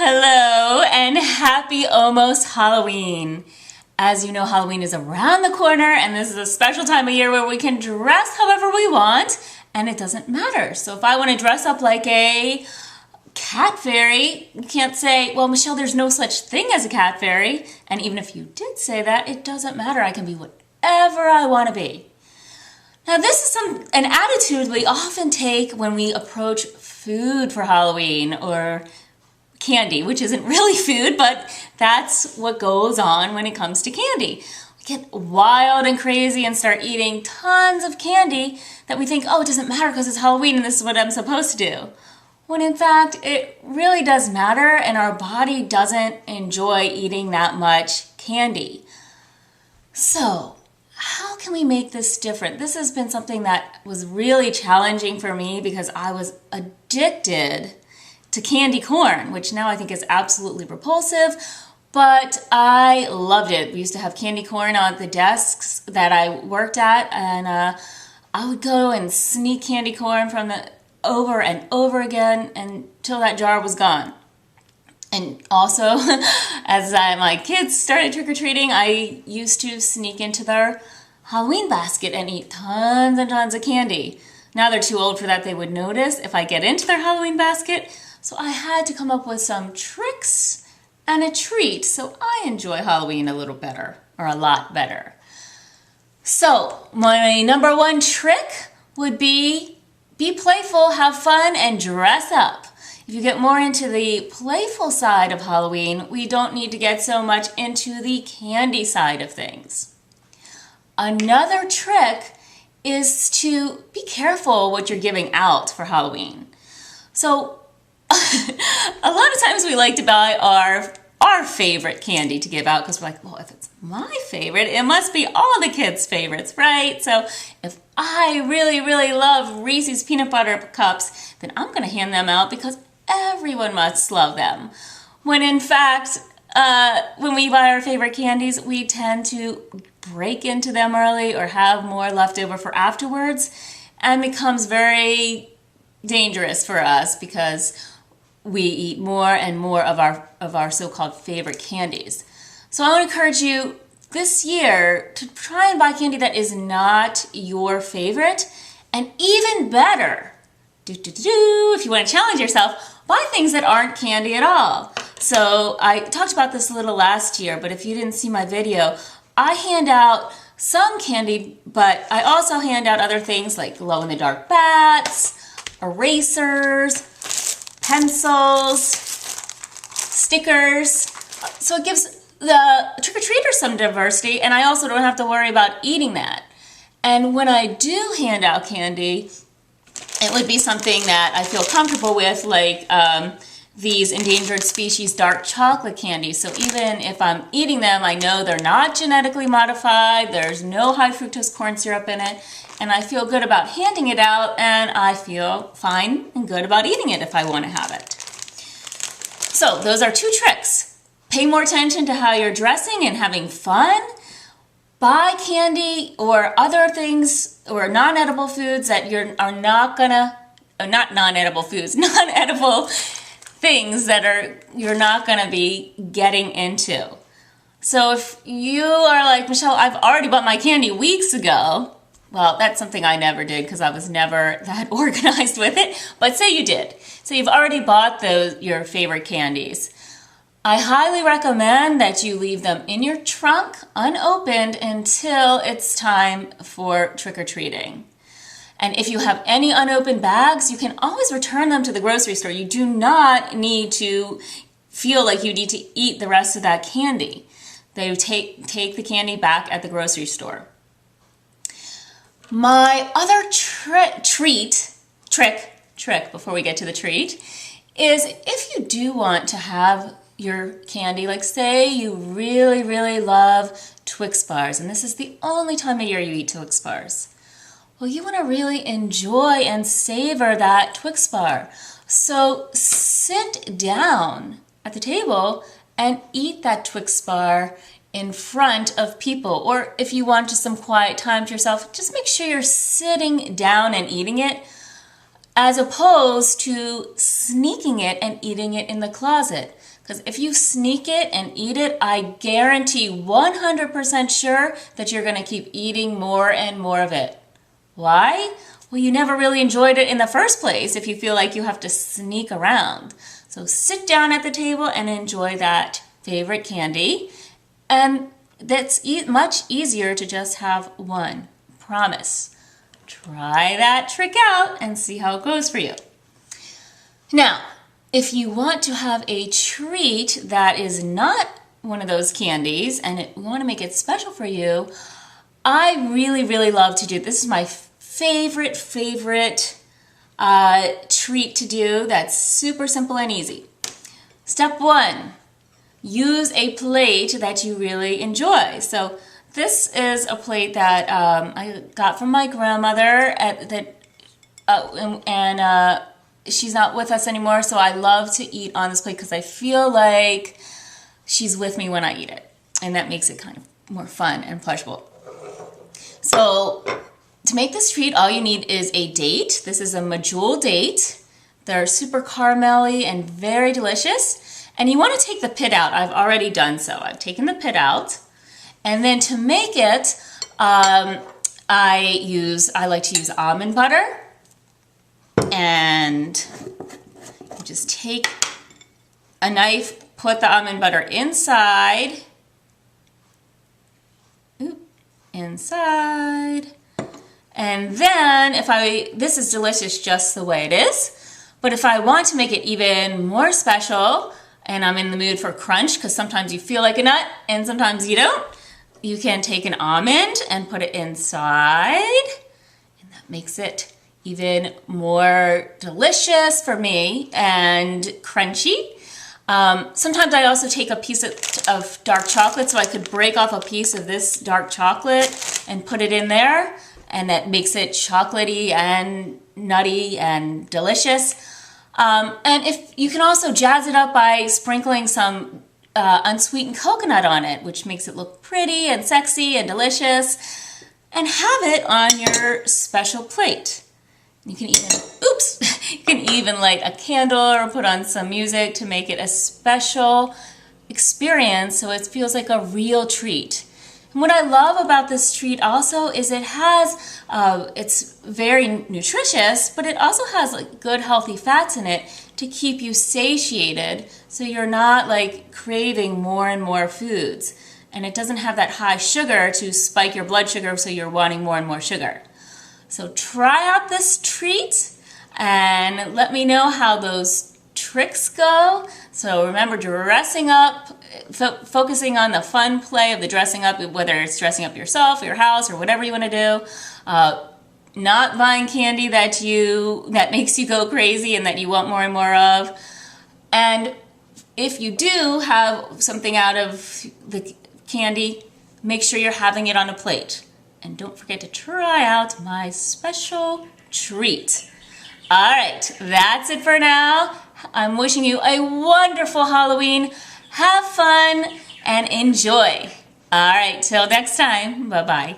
Hello and happy almost Halloween. As you know, Halloween is around the corner and this is a special time of year where we can dress however we want and it doesn't matter. So if I want to dress up like a cat fairy, you can't say, well, Michelle, there's no such thing as a cat fairy. And even if you did say that, it doesn't matter. I can be whatever I want to be. Now this is an attitude we often take when we approach food for Halloween or candy, which isn't really food, but that's what goes on when it comes to candy. We get wild and crazy and start eating tons of candy that we think, oh, it doesn't matter because it's Halloween and this is what I'm supposed to do. When in fact, it really does matter and our body doesn't enjoy eating that much candy. So, how can we make this different? This has been something that was really challenging for me because I was addicted to candy corn, which now I think is absolutely repulsive, but I loved it. We used to have candy corn on the desks that I worked at, and I would go and sneak candy corn from over and over again until that jar was gone. And also, as my kids started trick-or-treating, I used to sneak into their Halloween basket and eat tons and tons of candy. Now they're too old for that. They would notice if I get into their Halloween basket. So I had to come up with some tricks and a treat so I enjoy Halloween a little better, or a lot better. So my number one trick would be playful, have fun, and dress up. If you get more into the playful side of Halloween, we don't need to get so much into the candy side of things. Another trick is to be careful what you're giving out for Halloween. So a lot of times we like to buy our favorite candy to give out because we're like, well, if it's my favorite, it must be all the kids' favorites, right? So if I really, really love Reese's peanut butter cups, then I'm going to hand them out because everyone must love them. When in fact, when we buy our favorite candies, we tend to break into them early or have more left over for afterwards, and becomes very dangerous for us because we eat more and more of our so-called favorite candies. So I want to encourage you this year to try and buy candy that is not your favorite, and even better, if you want to challenge yourself, buy things that aren't candy at all. So I talked about this a little last year, but if you didn't see my video, I hand out some candy, but I also hand out other things like glow-in-the-dark bats, erasers, pencils, stickers. So it gives the trick-or-treaters some diversity, and I also don't have to worry about eating that. And when I do hand out candy, it would be something that I feel comfortable with, like these endangered species dark chocolate candies. So even if I'm eating them, I know they're not genetically modified, there's no high fructose corn syrup in it, and I feel good about handing it out, and I feel fine and good about eating it if I want to have it. So those are two tricks. Pay more attention to how you're dressing and having fun. Buy candy or other things or non-edible foods that non-edible things that you're not gonna be getting into. So if you are like, Michelle, I've already bought my candy weeks ago, well, that's something I never did because I was never that organized with it, but say you did. So you've already bought your favorite candies. I highly recommend that you leave them in your trunk unopened until it's time for trick-or-treating. And if you have any unopened bags, you can always return them to the grocery store. You do not need to feel like you need to eat the rest of that candy. They take the candy back at the grocery store. My other trick before we get to the treat is if you do want to have your candy, like say you really, really love Twix bars, and this is the only time of year you eat Twix bars. Well, you want to really enjoy and savor that Twix bar. So sit down at the table and eat that Twix bar in front of people. Or if you want just some quiet time to yourself, just make sure you're sitting down and eating it as opposed to sneaking it and eating it in the closet. Because if you sneak it and eat it, I guarantee 100% sure that you're going to keep eating more and more of it. Why? Well, you never really enjoyed it in the first place if you feel like you have to sneak around. So sit down at the table and enjoy that favorite candy. And that's much easier to just have one. Promise. Try that trick out and see how it goes for you. Now, if you want to have a treat that is not one of those candies and you want to make it special for you, I really love to do, this is my favorite treat to do that's super simple and easy. Step 1, use a plate that you really enjoy. So this is a plate that I got from my grandmother she's not with us anymore, so I love to eat on this plate because I feel like she's with me when I eat it. And that makes it kind of more fun and pleasurable. So to make this treat, all you need is a date. This is a medjool date. They're super caramelly and very delicious. And you want to take the pit out. I've already done so. I've taken the pit out. And then to make it, I like to use almond butter. And you just take a knife, put the almond butter inside. Inside. And then this is delicious just the way it is. But if I want to make it even more special, and I'm in the mood for crunch, because sometimes you feel like a nut and sometimes you don't, you can take an almond and put it inside. And that makes it even more delicious for me and crunchy. Sometimes I also take a piece of dark chocolate, so I could break off a piece of this dark chocolate and put it in there, and that makes it chocolatey and nutty and delicious. And if you can also jazz it up by sprinkling some unsweetened coconut on it, which makes it look pretty and sexy and delicious, and have it on your special plate. You can even light a candle or put on some music to make it a special experience so it feels like a real treat. And what I love about this treat also is it's very nutritious, but it also has like good healthy fats in it to keep you satiated so you're not like craving more and more foods. And it doesn't have that high sugar to spike your blood sugar so you're wanting more and more sugar. So try out this treat and let me know how those tricks go. So remember, dressing up, focusing on the fun play of the dressing up, whether it's dressing up yourself or your house or whatever you want to do. Not buying candy that makes you go crazy and that you want more and more of. And if you do have something out of the candy, make sure you're having it on a plate. And don't forget to try out my special treat. All right, that's it for now. I'm wishing you a wonderful Halloween. Have fun and enjoy. All right, till next time. Bye-bye.